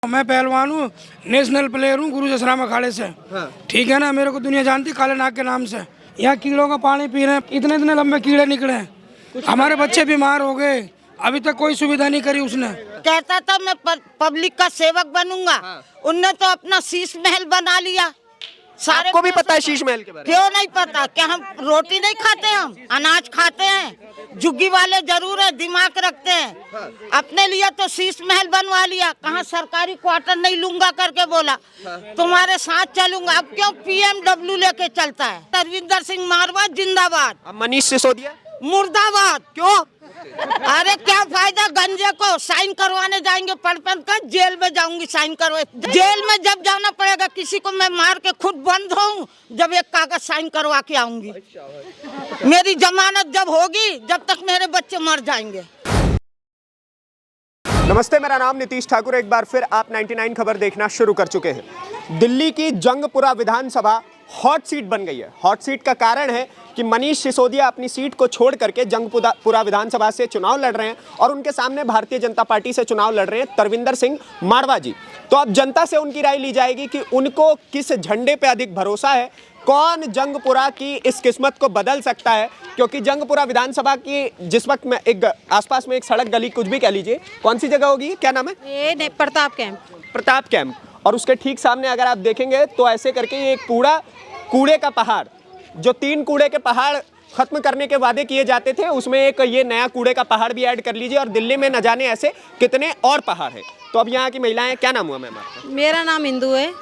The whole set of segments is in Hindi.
मैं पहलवान हूँ, नेशनल प्लेयर हूँ गुरु जसराम अखाड़े से। ठीक है ना, मेरे को दुनिया जानती काले नाग के नाम से। यहाँ कीड़ों का पानी पी रहे हैं, इतने इतने लंबे कीड़े निकले हैं, हमारे बच्चे बीमार हो गए। अभी तक कोई सुविधा नहीं करी उसने। कहता था मैं पब्लिक का सेवक बनूंगा, उनने तो अपना शीश महल बना लिया। आपको भी पता है शीश महल के बारे में? क्यों नहीं पता? क्या हम रोटी नहीं खाते? हम अनाज खाते हैं। झुग्गी वाले जरूर है, दिमाग रखते हैं। अपने लिए तो शीश महल बनवा लिया। कहाँ सरकारी क्वार्टर नहीं लूंगा करके बोला, तुम्हारे साथ चलूंगा। अब क्यों पीएमडब्ल्यू लेके चलता है? तरविंदर सिंह मारवा जिंदाबाद, अब मनीष सिसोदिया मुर्दाबाद। क्यों? अरे क्या फायदा? गंजे को साइन करवाने जाएंगे, पढ़ कर जेल में जाऊंगी साइन करवा। जेल में जब जाना पड़ेगा, किसी को मैं मार के खुद बंद हूँ जब एक कागज साइन करवा के आऊंगी। मेरी जमानत जब होगी, जब तक मेरे बच्चे मर जाएंगे। नमस्ते, मेरा नाम नीतीश ठाकुर। एक बार फिर आप 99 खबर देखना शुरू कर चुके हैं। दिल्ली की जंगपुरा विधानसभा हॉट सीट बन गई है। हॉट सीट का कारण है कि मनीष सिसोदिया अपनी सीट को छोड़ करके जंगपुरा विधानसभा से चुनाव लड़ रहे हैं और उनके सामने भारतीय जनता पार्टी से चुनाव लड़ रहे हैं तरविंदर सिंह मारवा जी। तो अब जनता से उनकी राय ली जाएगी कि उनको किस झंडे पे अधिक भरोसा है, कौन जंगपुरा की इस किस्मत को बदल सकता है। क्योंकि जंगपुरा विधानसभा की जिस वक्त में एक आसपास में एक सड़क गली कुछ भी कह लीजिए, कौन सी जगह होगी, क्या नाम है? ये प्रताप कैंप। प्रताप कैंप। और उसके ठीक सामने अगर आप देखेंगे तो ऐसे करके ये एक कूड़े का पहाड़, जो 3 कूड़े के पहाड़ खत्म करने के वादे किए जाते थे, उसमें एक ये नया कूड़े का पहाड़ भी ऐड कर लीजिए। और दिल्ली में न जाने ऐसे कितने और पहाड़ है। तो अब यहाँ की महिलाएं, क्या नाम हुआ मैम आपका? मेरा नाम इंदू है।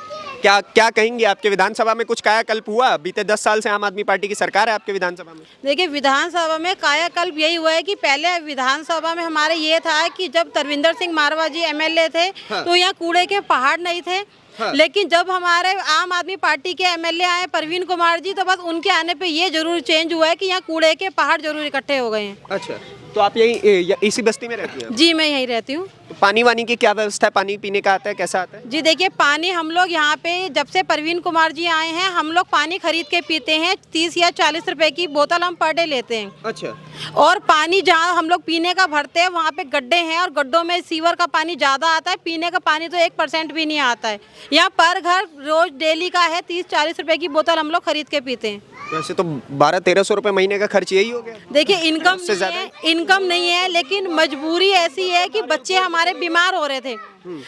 क्या कहेंगे, आपके विधानसभा में कुछ कायाकल्प हुआ? बीते 10 साल से आम आदमी पार्टी की सरकार है आपके विधानसभा में। देखिए, विधानसभा में कायाकल्प यही हुआ है कि पहले विधानसभा में हमारे ये था कि जब तरविंदर सिंह मारवा जी एमएलए थे तो यहाँ कूड़े के पहाड़ नहीं थे। लेकिन जब हमारे आम आदमी पार्टी के एमएलए आए परवीन कुमार जी, तो बस उनके आने पे ये जरूर चेंज हुआ है कि यहाँ कूड़े के पहाड़ जरूर इकट्ठे हो गए हैं। अच्छा, तो आप यही इसी बस्ती में रहती हैं? जी, मैं यहीं रहती हूँ। तो पानी वानी की क्या व्यवस्था है? पानी पीने का आता है, कैसा आता है? जी देखिए, पानी हम लोग यहाँ पे जब से परवीन कुमार जी आए हैं, हम लोग पानी खरीद के पीते हैं। 30 या 40 रुपए की बोतल हम पर डे लेते हैं। अच्छा। और पानी जहाँ हम लोग पीने का भरते हैं, वहाँ पे गड्ढे हैं और गड्ढों में सीवर का पानी ज़्यादा आता है। पीने का पानी तो 1% भी नहीं आता है। यहाँ पर घर रोज डेली का है, 30-40 रुपए की बोतल हम लोग खरीद के पीते हैं। वैसे तो 1200-1300 रुपए महीने का खर्च यही हो गया। देखिए, इनकम नहीं है, लेकिन मजबूरी ऐसी है कि बच्चे हमारे बीमार हो रहे थे।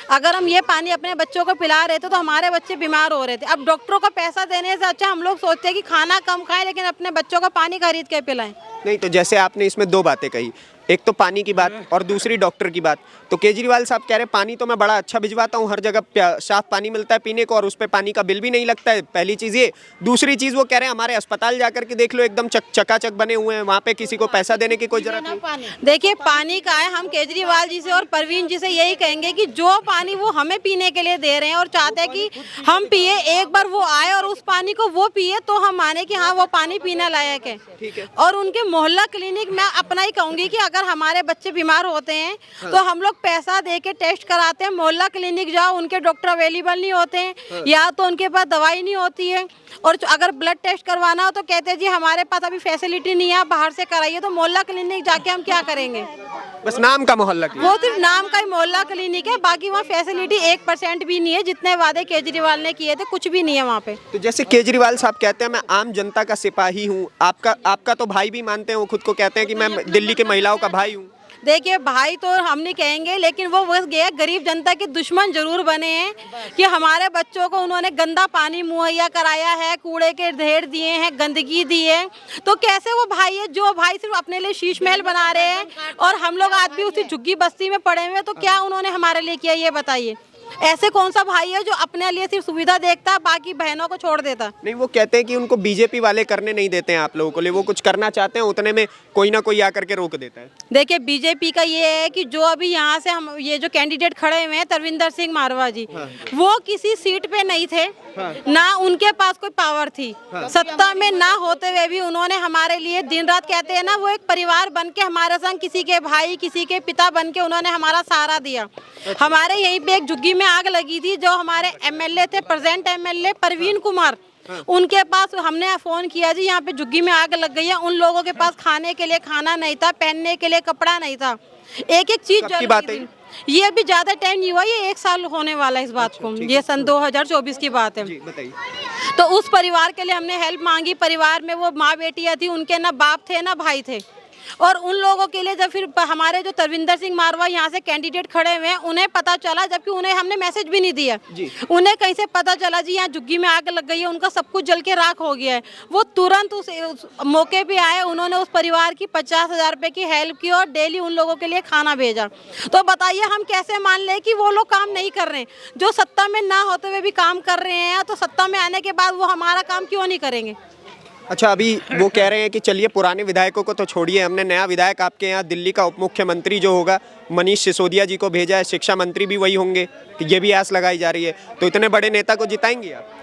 अगर हम ये पानी अपने बच्चों को पिला रहे थे तो हमारे बच्चे बीमार हो रहे थे। अब डॉक्टरों को पैसा देने से अच्छा हम लोग सोचते हैं कि खाना कम खाएं, लेकिन अपने बच्चों को पानी खरीद के पिलाएं। नहीं, तो जैसे आपने इसमें 2 बातें कही, एक तो पानी की बात और दूसरी डॉक्टर की बात। तो केजरीवाल साहब कह रहे हैं पानी तो मैं बड़ा अच्छा भिजवाता हूँ, हर जगह साफ पानी मिलता है पीने को और उस पर पानी का बिल भी नहीं लगता है। पहली चीज़ ये। दूसरी चीज़ वो कह रहे हैं हमारे अस्पताल जाकर के देख लो, एकदम चकाचक बने हुए हैं, वहाँ पे किसी को पैसा देने की कोई जरूरत नहीं। देखिए, पानी का है, हम केजरीवाल जी से और परवीन जी से यही कहेंगे कि जो पानी वो हमें पीने के लिए दे रहे हैं और चाहते हैं कि हम पिए, एक बार वो आए और उस पानी को वो पिए तो हम माने कि हाँ वो पानी पीना लायक है। ठीक है। और उनके मोहल्ला क्लिनिक में अपना ही कहूंगी कि अगर हमारे बच्चे बीमार होते हैं तो हम लोग पैसा दे के टेस्ट कराते हैं। मोहल्ला क्लिनिक जाओ, उनके डॉक्टर अवेलेबल नहीं होते हैं, या तो उनके पास दवाई नहीं होती है। और अगर ब्लड टेस्ट करवाना हो तो कहते हैं जी हमारे पास अभी फैसिलिटी नहीं है, बाहर से कराइए। तो मोहल्ला क्लिनिक जाके हम क्या करेंगे? बस नाम का मोहल्ला क्लिनिक, वो सिर्फ नाम का ही मोहल्ला क्लिनिक है, बाकी वहाँ फैसिलिटी 1% भी नहीं है। जितने वादे केजरीवाल ने किए थे कुछ भी नहीं है वहाँ पे। तो जैसे केजरीवाल साहब कहते हैं मैं आम जनता का सिपाही हूँ, आपका तो भाई भी मानते हैं, वो खुद को कहते हैं कि मैं दिल्ली की महिलाओं का भाई हूँ। देखिए, भाई तो हम नहीं कहेंगे, लेकिन वो बस गए गरीब जनता के दुश्मन जरूर बने हैं कि हमारे बच्चों को उन्होंने गंदा पानी मुहैया कराया है, कूड़े के ढेर दिए हैं, गंदगी दी है। तो कैसे वो भाई है जो भाई सिर्फ अपने लिए शीश महल बना रहे हैं और हम लोग आज भी उसी झुग्गी बस्ती में पड़े हुए हैं? तो क्या उन्होंने हमारे लिए किया, ये बताइए। ऐसे कौन सा भाई है जो अपने लिए सिर्फ सुविधा देखता, बाकी बहनों को छोड़ देता? नहीं, वो कहते हैं कि उनको बीजेपी वाले करने नहीं देते हैं आप लोगों को लिए, वो कुछ करना चाहते हैं उतने में कोई ना कोई आकर के रोक देता है। देखिए, बीजेपी का ये है कि जो अभी यहाँ से हम ये जो कैंडिडेट खड़े हुए हैं तरविंदर सिंह मारवा जी, वो किसी सीट पे नहीं थे, ना उनके पास कोई पावर थी। सत्ता में ना होते हुए भी उन्होंने हमारे लिए दिन रात, कहते हैं ना, वो एक परिवार बन के हमारे संग, किसी के भाई किसी के पिता बन के उन्होंने हमारा सहारा दिया। हमारे यहीं पे एक झुग्गी में आग लगी थी, जो हमारे एमएलए थे, प्रेजेंट एमएलए परवीन कुमार, उनके पास हमने फोन किया जी यहाँ पे झुग्गी में आग लग गई है। उन लोगों के पास खाने के लिए खाना नहीं था, पहनने के लिए कपड़ा नहीं था, एक एक चीज की बात है। ये अभी ज्यादा टाइम नहीं हुआ, ये 1 साल होने वाला है इस बात को। ये सन 2024 की बात है। जी बताइए। तो उस परिवार के लिए हमने हेल्प मांगी। परिवार में वो माँ बेटियां थी, उनके ना बाप थे ना भाई थे, और उन लोगों के लिए जब फिर हमारे जो तरविंदर सिंह मारवा यहाँ से कैंडिडेट खड़े हुए हैं, उन्हें पता चला, जबकि उन्हें हमने मैसेज भी नहीं दिया, उन्हें कहीं से पता चला जी यहाँ झुग्गी में आग लग गई है, उनका सब कुछ जल के राख हो गया है। वो तुरंत उस मौके पे आए, उन्होंने उस परिवार की 50,000 रुपये की हेल्प की और डेली उन लोगों के लिए खाना भेजा। तो बताइए हम कैसे मान लें कि वो लोग काम नहीं कर रहे हैं? जो सत्ता में ना होते हुए भी काम कर रहे हैं, तो सत्ता में आने के बाद वो हमारा काम क्यों नहीं करेंगे? अच्छा, अभी वो कह रहे हैं कि चलिए पुराने विधायकों को तो छोड़िए, हमने नया विधायक आपके यहाँ दिल्ली का उप मुख्यमंत्री जो होगा मनीष सिसोदिया जी को भेजा है, शिक्षा मंत्री भी वही होंगे, ये भी आस लगाई जा रही है। तो इतने बड़े नेता को जिताएंगे आप?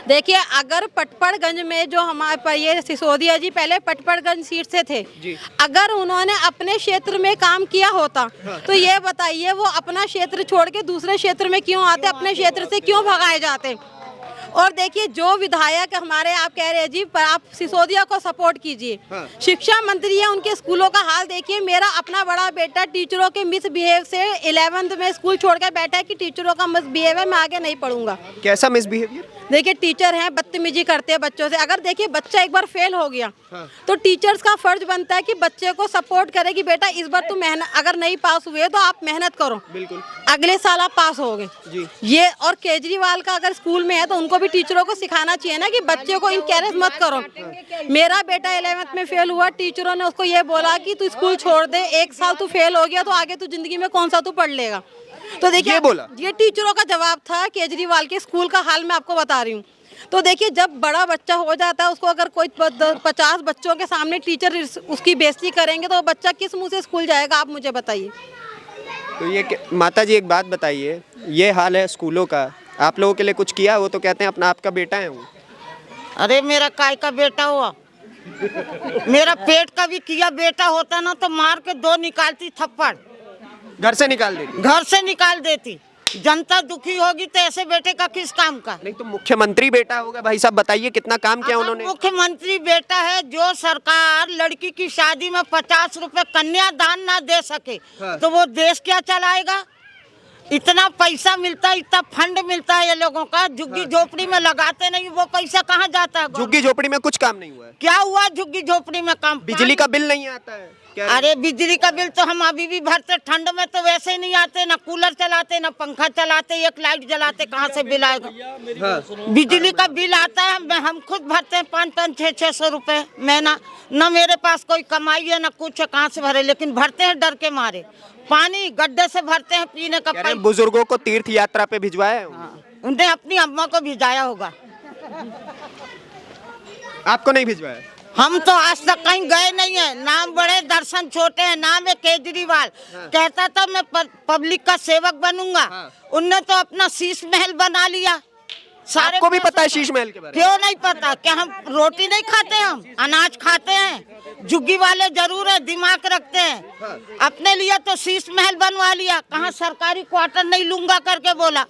देखिए, अगर पटपड़गंज में जो हमारे पर ये सिसोदिया जी पहले पटपड़गंज सीट से थे, अगर उन्होंने अपने क्षेत्र में काम किया होता तो ये बताइए वो अपना क्षेत्र छोड़ के दूसरे क्षेत्र में क्यों आते, अपने क्षेत्र से क्यों भगाए जाते? और देखिए, जो विधायक हमारे आप कह रहे हैं जी, पर आप सिसोदिया को सपोर्ट कीजिए। शिक्षा मंत्री है, उनके स्कूलों का हाल देखिए। मेरा अपना बड़ा बेटा टीचरों के मिसबिहेव से 11th में स्कूल छोड़ कर बैठा है कि टीचरों का मिसबिहेव है, मैं आगे नहीं पढ़ूंगा। कैसा मिसबिहेवियर? देखिए, टीचर हैं, बदतमीजी करते हैं बच्चों से। अगर देखिए बच्चा एक बार फेल हो गया तो टीचर्स का फर्ज बनता है कि बच्चे को सपोर्ट करे कि बेटा इस बार तुम मेहनत, अगर नहीं पास हुए तो आप मेहनत करो, बिल्कुल अगले साल आप पास होगे। ये और केजरीवाल का अगर स्कूल में है तो उनको भी टीचरों को सिखाना चाहिए ना कि बच्चे को इनकरेज मत करो। मेरा बेटा 11th में फेल हुआ, टीचरों ने उसको ये बोला कि तू स्कूल छोड़ दे, 1 साल तू फेल हो गया तो आगे तू जिंदगी में कौन सा तू पढ़ लेगा। तो देखिए, ये टीचरों का जवाब था केजरीवाल के स्कूल का हाल मैं आपको बता रही हूँ। तो देखिए, जब बड़ा बच्चा हो जाता है, उसको अगर कोई 50 बच्चों के सामने टीचर उसकी बेइज्जती करेंगे तो वो बच्चा किस मुंह से स्कूल जाएगा, आप मुझे बताइए। तो ये माता जी एक बात बताइए, ये हाल है स्कूलों का, आप लोगों के लिए कुछ किया? वो तो कहते हैं अपना आपका बेटा है वो। अरे मेरा काय का बेटा हुआ, मेरा पेट का भी किया बेटा होता ना तो मार के 2 निकालती थप्पड़, घर से निकाल देती। घर से निकाल देती। जनता दुखी होगी तो ऐसे बेटे का किस काम का? नहीं तो मुख्यमंत्री बेटा होगा भाई साहब, बताइए कितना काम किया उन्होंने। मुख्यमंत्री बेटा है, जो सरकार लड़की की शादी में 50 रुपए कन्यादान ना दे सके तो वो देश क्या चलाएगा? इतना पैसा मिलता है, इतना फंड मिलता है ये लोगों का, झुग्गी झोपड़ी में लगाते नहीं, वो पैसा कहाँ जाता है? झुग्गी झोपड़ी में कुछ काम नहीं हुआ है। क्या हुआ झुग्गी झोपड़ी में काम? बिजली का बिल नहीं आता है। अरे बिजली का बिल तो हम अभी भी भरते, ठंड में तो वैसे ही नहीं आते, ना कूलर चलाते ना पंखा चलाते, एक लाइट जलाते, कहाँ से बिल आएगा? बिजली का बिल आता है, हम खुद भरते हैं 500 600 रुपए महीना। न मेरे पास कोई कमाई है ना कुछ है, कहाँ से भरे, लेकिन भरते हैं डर के मारे। पानी गड्ढे से भरते हैं पीने का पानी। बुजुर्गों को तीर्थ यात्रा पे भिजवाया है उन्हें, अपनी अम्मा को भिजाया होगा, आपको नहीं भिजवाया? हम तो आज तक कहीं गए नहीं है। नाम बड़े दर्शन छोटे हैं, नाम है केजरीवाल। कहता था मैं पब्लिक का सेवक बनूंगा, उनने तो अपना शीश महल बना लिया। सारे को भी पता है शीश महल के बारे में? क्यों नहीं पता? क्या हम रोटी नहीं खाते? हम अनाज खाते हैं। झुग्गी वाले जरूर है, दिमाग रखते हैं। अपने लिए तो शीश महल बनवा लिया, कहाँ सरकारी क्वार्टर नहीं लूंगा करके बोला,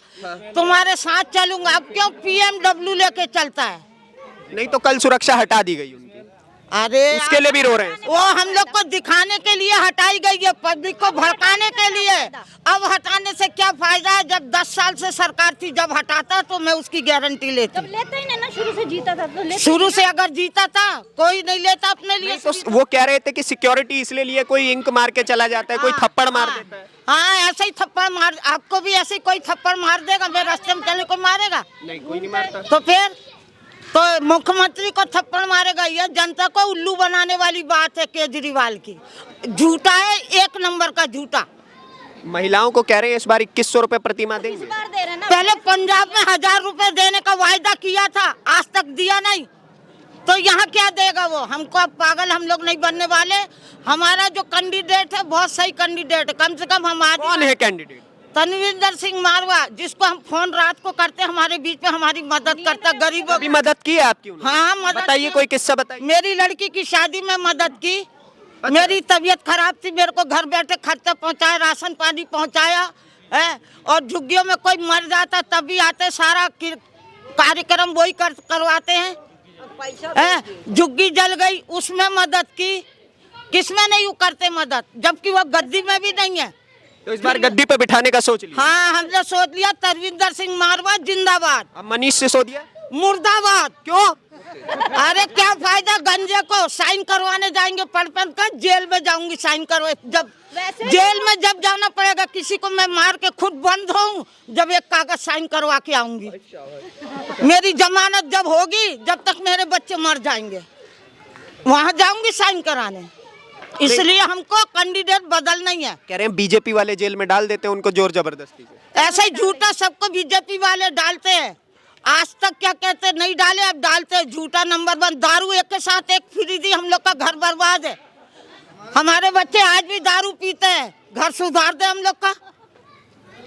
तुम्हारे साथ चलूंगा। अब क्यों PMW लेके चलता है? नहीं तो कल सुरक्षा हटा दी गई उनकी। अरे उसके लिए भी रो रहे हैं। वो हम लोग को दिखाने के लिए हटाई गई है, पब्लिक को भड़काने के लिए। अब हटाने से क्या फायदा है? जब 10 साल से सरकार थी, जब हटाता तो मैं उसकी गारंटी लेती। तब लेते ही नहीं ना, शुरू से जीता था तो शुरू से अगर जीता था, कोई नहीं लेता अपने लिए। तो वो कह रहे थे कि सिक्योरिटी इसलिए लिए, कोई इंक मार के चला जाता है, कोई थप्पड़ मार देता है। हाँ, ऐसे ही थप्पड़ मार, आपको भी ऐसे कोई थप्पड़ मार देगा? मेरे रास्ते में चलने कोई मारेगा? नहीं, कोई नहीं मारता। तो फिर तो मुख्यमंत्री को थप्पड़ मारेगा? यह जनता को उल्लू बनाने वाली बात है केजरीवाल की। झूठा है, 1 नंबर का झूठा। महिलाओं को कह रहे हैं इस बार 2100 रुपए प्रतिमाह देंगे। पहले पंजाब में 1000 रुपए देने का वायदा किया था, आज तक दिया नहीं, तो यहाँ क्या देगा वो? हमको अब पागल हम लोग नहीं बनने वाले। हमारा जो कैंडिडेट है बहुत सही कैंडिडेट है। कम से कम हमारे कौन है कैंडिडेट? तरविंदर सिंह मारवा, जिसको हम फोन रात को करते, हमारे बीच में हमारी मदद करता, गरीबों की मदद की है आपकी? हाँ, मदद। बताइए कोई किस्सा बताइए। मेरी लड़की की शादी में मदद की। अच्छा। मेरी तबीयत खराब थी, मेरे को घर बैठे खर्चा पहुंचाया, राशन पानी पहुंचाया है। और झुग्गियों में कोई मर जाता तब भी आते, सारा कार्यक्रम वही करवाते हैं। झुग्गी जल गई, उसमें मदद की। किसमें नहीं करते मदद, जबकि वो गद्दी में भी नहीं है। तो इस बार गद्दी पे बिठाने का सोच लिया। हाँ, हमने सोच लिया तरविंदर सिंह मारवा जिंदाबाद, अब मनीष सिसोदिया मुर्दाबाद। क्यों? अरे क्या फायदा गंजे को, साइन करवाने जाएंगे पढ़ कर, जेल में जाऊंगी साइन करवा। जब जेल में जब जाना पड़ेगा किसी को, मैं मार के खुद बंद हूँ जब एक कागज साइन करवा के आऊंगी। मेरी जमानत जब होगी, जब तक मेरे बच्चे मर जाएंगे, वहां जाऊंगी साइन कराने। इसलिए हमको कैंडिडेट बदलना ही है। कह रहे हैं बीजेपी वाले जेल में डाल देते हैं उनको जोर जबरदस्ती से। ऐसा ही झूठा सबको बीजेपी वाले डालते हैं। आज तक क्या कहते नहीं डाले, अब डालते हैं। झूठा नंबर 1, दारू एक के साथ एक फ्री दी, हम लोग का घर बर्बाद है। हमारे बच्चे आज भी दारू पीते हैं, घर सुधार दे हम लोग का।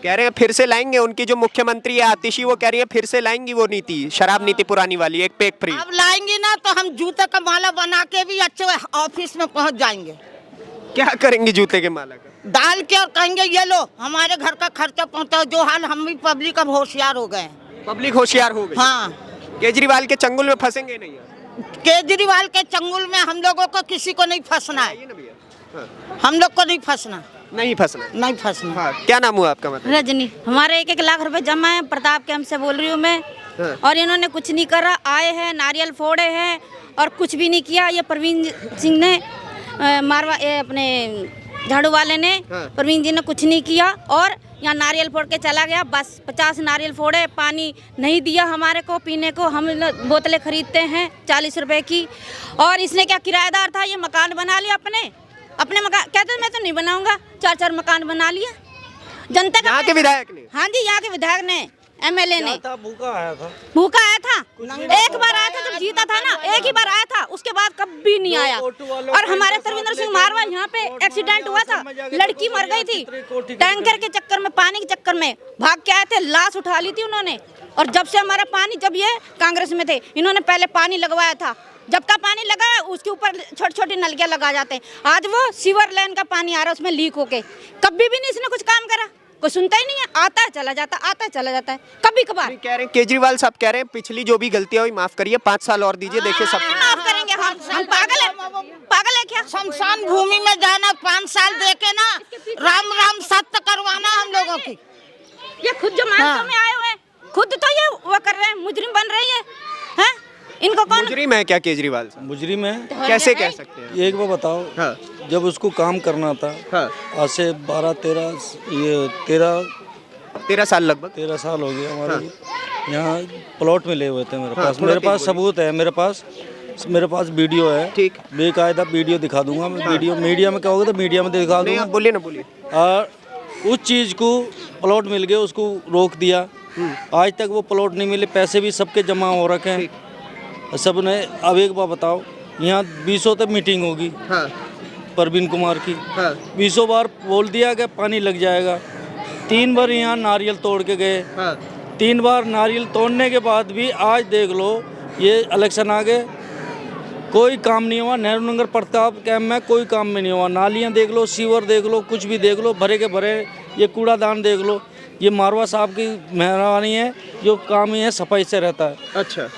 कह रहे हैं फिर से लाएंगे, उनकी जो मुख्यमंत्री है आतिशी, वो कह रही है फिर से लाएंगी वो नीति, शराब नीति पुरानी वाली, एक पे एक फ्री। अब लाएंगी ना तो हम जूते का माला बना के भी अच्छे ऑफिस में पहुंच जाएंगे। क्या करेंगे जूते के माला का? डाल के और कहेंगे ये लो हमारे घर का खर्चा पहुंचाओ। जो हाल हम भी पब्लिक अब होशियार हो गए हैं। पब्लिक होशियार हो गई। हाँ, केजरीवाल के चंगुल में फंसेंगे नहीं? केजरीवाल के चंगुल में हम लोगों को किसी को नहीं फंसना है। ये ना भैया। हाँ। हम लोग को नहीं फंसना, नहीं फंसना। नहीं फंसना। हाँ, क्या नाम हुआ आपका? मतलब रजनी। हमारे 1-1 लाख रुपए जमा है, प्रताप कैंप से बोल रही हूँ मैं। हाँ। और इन्होंने कुछ नहीं करा, आए हैं नारियल फोड़े हैं और कुछ भी नहीं किया। ये प्रवीण सिंह ने मारवा अपने झाड़ू वाले ने, हाँ। प्रवीण जी ने कुछ नहीं किया और यहाँ नारियल फोड़ के चला गया। बस 50 नारियल फोड़े, पानी नहीं दिया हमारे को पीने को। हम बोतलें खरीदते हैं 40 रुपए की। और इसने क्या, किराएदार था, ये मकान बना लिया अपने मकान। कहते मैं तो नहीं बनाऊंगा, 4-4 मकान बना लिया जनता का। यहाँ के विधायक ने? हाँ जी, यहाँ के विधायक ने, एमएलए ने। भूखा आया था। भूखा आया था, एक बार आया था जब जीता था ना, एक ही बार आया था, उसके बाद कभी नहीं आया। और हमारे तरविंदर सिंह मारवा यहाँ पे एक्सीडेंट हुआ था, लड़की मर गई थी टैंकर के चक्कर में, पानी के चक्कर में भाग के आए थे, लाश उठा ली थी उन्होंने। और जब से हमारा पानी, जब ये कांग्रेस में थे, इन्होंने पहले पानी लगवाया था। जब का पानी लगा उसके ऊपर छोटी छोटी नलकियां लगा जाते हैं। आज वो सीवर लाइन का पानी आ रहा है, उसमें लीक होके। कभी भी नहीं इसने कुछ काम करा, कोई सुनता ही नहीं है। आता है चला जाता, आता है चला जाता है, कभी कभार। कह रहे हैं केजरीवाल साहब कह रहे हैं पिछली जो भी गलतियां हुई माफ करिए, 5 साल और दीजिए, देखिए सब माफ करेंगे हम पागल है क्या? शमशान भूमि में जाना, 5 साल देके ना राम राम सत्य करवाना हम लोगों की। ये खुद जमानतों में आए हुए हैं, खुद तो ये वो कर रहे हैं, मुजरिम बन रही है। हैं? इनको कौन मुजरिम है क्या केजरीवाल साहब? मुजरिम है, कैसे कह सकते हैं? एक बार बताओ। हाँ। जब उसको काम करना था, हाँ। आज से 13 साल लगभग 13 साल हो गए हमारे यहाँ प्लॉट मिले हुए थे मेरे पास सबूत है, मेरे पास वीडियो है। ठीक। बेकायदा वीडियो दिखा दूंगा मैं। वीडियो मीडिया में कहोगे तो मीडिया में दिखा नहीं, दूंगा। आप बोलिए ना, बोलिए। और उस चीज़ को प्लॉट मिल गए, उसको रोक दिया। आज तक वो प्लॉट नहीं मिले, पैसे भी सबके जमा हो रखे हैं सब ने। अब एक बार बताओ, यहाँ 20 तक मीटिंग होगी प्रवीण कुमार की। 20 बार बोल दिया कि पानी लग जाएगा। 3 बार यहाँ नारियल तोड़ के गए। 3 बार नारियल तोड़ने के बाद भी आज देख लो, ये इलेक्शन आ गए, कोई काम नहीं हुआ। नेहरू नगर प्रताप कैंप में कोई काम में नहीं हुआ। नालियाँ देख लो, सीवर देख लो, कुछ भी देख लो, भरे के भरे। ये कूड़ादान देख लो, ये मारवा साहब की मेहरबानी है, जो काम ही है सफाई से रहता है। अच्छा,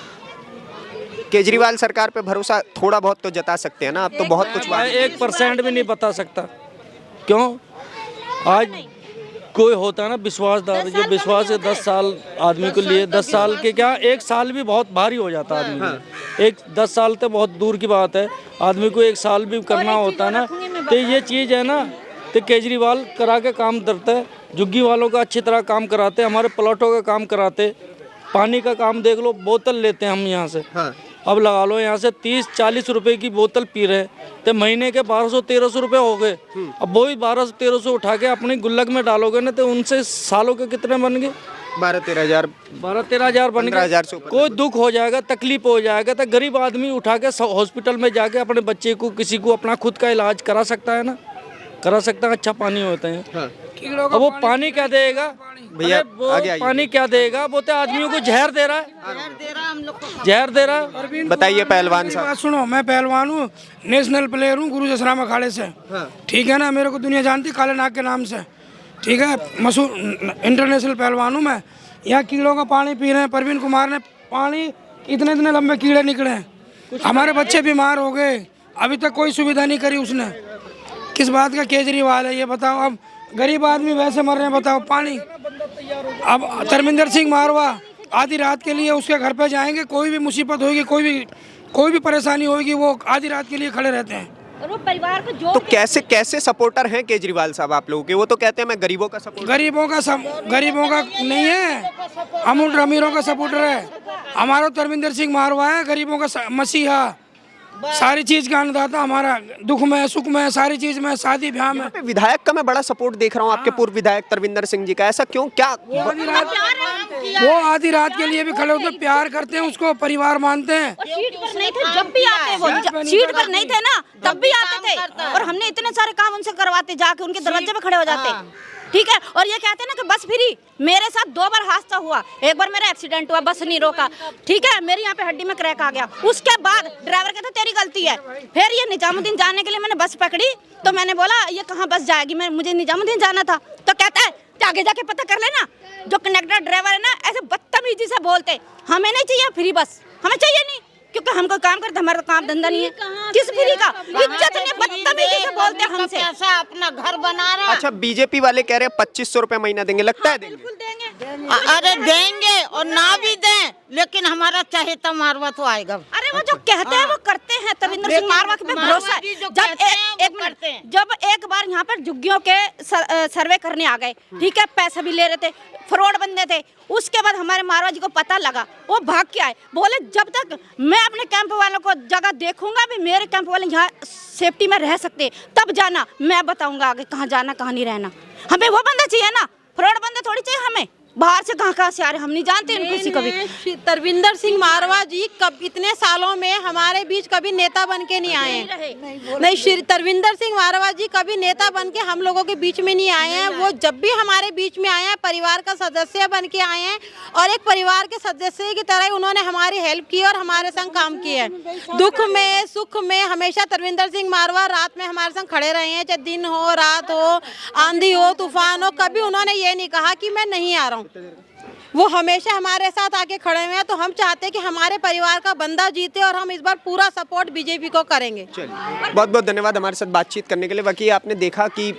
केजरीवाल सरकार पे भरोसा थोड़ा बहुत तो जता सकते हैं ना आप? तो बहुत कुछ 1% भी नहीं बता सकता। क्यों? आज कोई होता है ना विश्वासदार, जो विश्वास है 10 साल आदमी को लिए, 10 साल के क्या 1 साल भी बहुत भारी हो जाता है आदमी को। 10 साल तो बहुत दूर की बात है, आदमी को 1 साल भी करना होता है ना। तो ये चीज़ है ना, तो केजरीवाल करा के काम करते हैं, झुग्गी वालों का अच्छी तरह काम कराते, हमारे प्लॉटों का काम कराते, पानी का काम देख लो, बोतल लेते हैं हम यहाँ से। अब लगा लो यहाँ से 30-40 रुपए की बोतल पी रहे, तो महीने के 1200-1300 रुपए हो गए। अब वही 1200-1300 उठा के अपनी गुल्लक में डालोगे ना, तो उनसे सालों के कितने बन गए? 12-13 हज़ार बन गए। कोई दुख हो जाएगा, तकलीफ हो जाएगा, तो गरीब आदमी उठा के हॉस्पिटल में जाके अपने बच्चे को, किसी को अपना खुद का इलाज करा सकता है ना, करा सकता है। अच्छा पानी होते हैं। अब वो पानी क्या देगा भैया? पानी क्या देगा? वो तो आदमियों को जहर दे रहा है, जहर दे रहा है। बताइए पहलवान साहब। बात सुनो, मैं पहलवान हूँ, नेशनल प्लेयर हूँ, गुरु जसराम अखाड़े से। ठीक है ना, मेरे को दुनिया जानती काले नाग के नाम से। ठीक है, मशहूर इंटरनेशनल पहलवान हूँ मैं। यहाँ कीड़ों का पानी पी रहे हैं, प्रवीण कुमार ने पानी, इतने इतने लंबे कीड़े निकले हैं, हमारे बच्चे बीमार हो गए, अभी तक कोई सुविधा नहीं करी उसने। किस बात का केजरीवाल है ये बताओ? अब गरीब आदमी वैसे मर रहे हैं, बताओ पानी। अब धर्मेंद्र सिंह मारवा आधी रात के लिए उसके घर पे जाएंगे, कोई भी मुसीबत होगी, कोई भी परेशानी होगी, वो आधी रात के लिए खड़े रहते हैं। और वो परिवार को जो तो कैसे सपोर्टर हैं केजरीवाल साहब आप लोगों के? वो तो कहते हैं मैं गरीबों का सपोर्टर। गरीबों का नहीं है, हम उन अमीरों का सपोर्टर है। हमारा धर्मेंद्र सिंह मारवा है, गरीबों का मसीहा, सारी चीज का अन्नदाता, हमारा दुख में सुख में सारी चीज में, शादी ब्याह में। विधायक का मैं बड़ा सपोर्ट देख रहा हूँ आपके पूर्व विधायक तरविंदर सिंह जी का, ऐसा क्यों? क्या वो आधी रात के लिए भी खड़े होते, प्यार करते हैं उसको, परिवार मानते हैं। और सीट पर नहीं थे जब भी आते, वो सीट पर नहीं थे ना तब भी आते थे, और हमने इतने सारे काम उनसे करवाते, जाके उनके दरवाजे पे खड़े हो जाते। ठीक है, और ये कहते हैं ना कि बस फ्री। मेरे साथ 2 बार हादसा हुआ, एक बार मेरा एक्सीडेंट हुआ, बस नहीं रोका, ठीक है, मेरी यहाँ पे हड्डी में क्रैक आ गया। उसके बाद ड्राइवर कहता तेरी गलती है। फिर ये निजामुद्दीन जाने के लिए मैंने बस पकड़ी, तो मैंने बोला ये कहाँ बस जाएगी, मुझे निजामुद्दीन जाना था। तो कहता है आगे जाके पता कर लेना। जो कंडक्टर ड्राइवर है ना, ऐसे बदतमीजी से बोलते, हमें नहीं चाहिए फ्री बस, हमें चाहिए नहीं, क्योंकि हम कोई काम करते, हमारा काम धंधा नहीं है। किस फ्री का? इज्जत ने बदतमीजी से बोलते हमसे। पैसा अपना घर बना रहा। अच्छा, बीजेपी वाले कह रहे हैं 2500 रुपए महीना देंगे, लगता है देंगे? अरे देंगे और ना भी दें, लेकिन हमारा चहेता मारवा तो आएगा। अरे वो जो कहते हैं वो करते हैं। तरविंदर सिंह मारवा पे भरोसा है। जब एक बार यहाँ पर झुग्गियों के सर्वे करने आ गए, ठीक है, पैसा भी ले रहे थे, फ्रॉड बंदे थे। उसके बाद हमारे मारवा जी को पता लगा, वो भाग के आए, बोले जब तक मैं अपने कैंप वालों को जगह देखूंगा भी, मेरे कैंप वाले यहाँ सेफ्टी में रह सकते, तब जाना, मैं बताऊंगा आगे कहाँ जाना कहाँ नहीं रहना। हमें वो बंदा चाहिए ना, फ्रॉड बंदे थोड़ी चाहिए हमें। बाहर से कहाँ से आ रहे हम नहीं जानते किसी को भी। तरविंदर सिंह मारवा जी कब इतने सालों में हमारे बीच कभी नेता बन के नहीं आए हैं। नहीं, श्री तरविंदर सिंह मारवा जी कभी नेता बन के हम लोगों के बीच में नहीं आए हैं। वो जब भी हमारे बीच में आए हैं, परिवार का सदस्य बन के आए हैं, और एक परिवार के सदस्य की तरह उन्होंने हमारी हेल्प की और हमारे संग काम किया है। दुख में सुख में हमेशा तरविंदर सिंह मारवा रात में हमारे संग खड़े रहे हैं, चाहे दिन हो रात हो, आंधी हो तूफान हो, कभी उन्होंने ये नहीं कहा कि मैं नहीं आ रहा हूँ। वो हमेशा हमारे साथ आके खड़े हुए हैं। तो हम चाहते हैं कि हमारे परिवार का बंदा जीते, और हम इस बार पूरा सपोर्ट बीजेपी को करेंगे। बहुत बहुत धन्यवाद हमारे साथ बातचीत करने के लिए। बाकी आपने देखा कि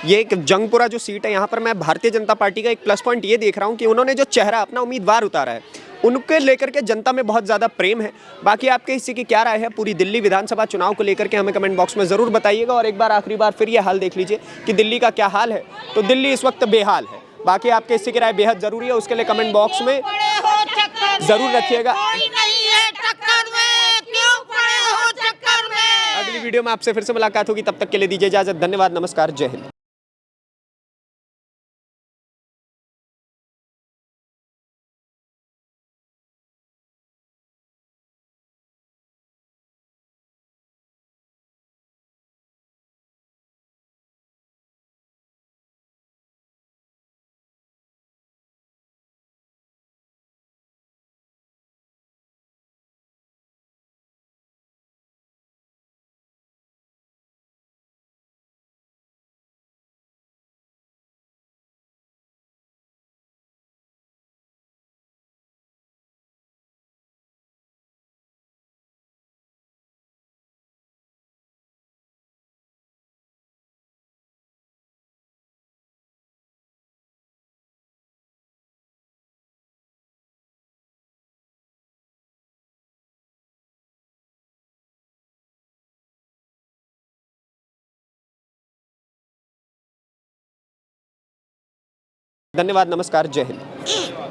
ये एक जंगपुरा जो सीट है, यहाँ पर मैं भारतीय जनता पार्टी का एक प्लस पॉइंट ये देख रहा हूँ कि उन्होंने जो चेहरा अपना उम्मीदवार उतारा है, उनके लेकर के जनता में बहुत ज़्यादा प्रेम है। बाकी आपके इसी की क्या राय है पूरी दिल्ली विधानसभा चुनाव को लेकर के, हमें कमेंट बॉक्स में ज़रूर बताइएगा। और एक बार आखिरी बार फिर ये हाल देख लीजिए कि दिल्ली का क्या हाल है। तो दिल्ली इस वक्त बेहाल है। बाकी आपके इससे की राय बेहद जरूरी है, उसके लिए कमेंट बॉक्स में जरूर रखिएगा। अगली वीडियो में आपसे फिर से मुलाकात होगी, तब तक के लिए दीजिए इजाजत। धन्यवाद, नमस्कार, जय हिंद। धन्यवाद, नमस्कार, जय हिंद।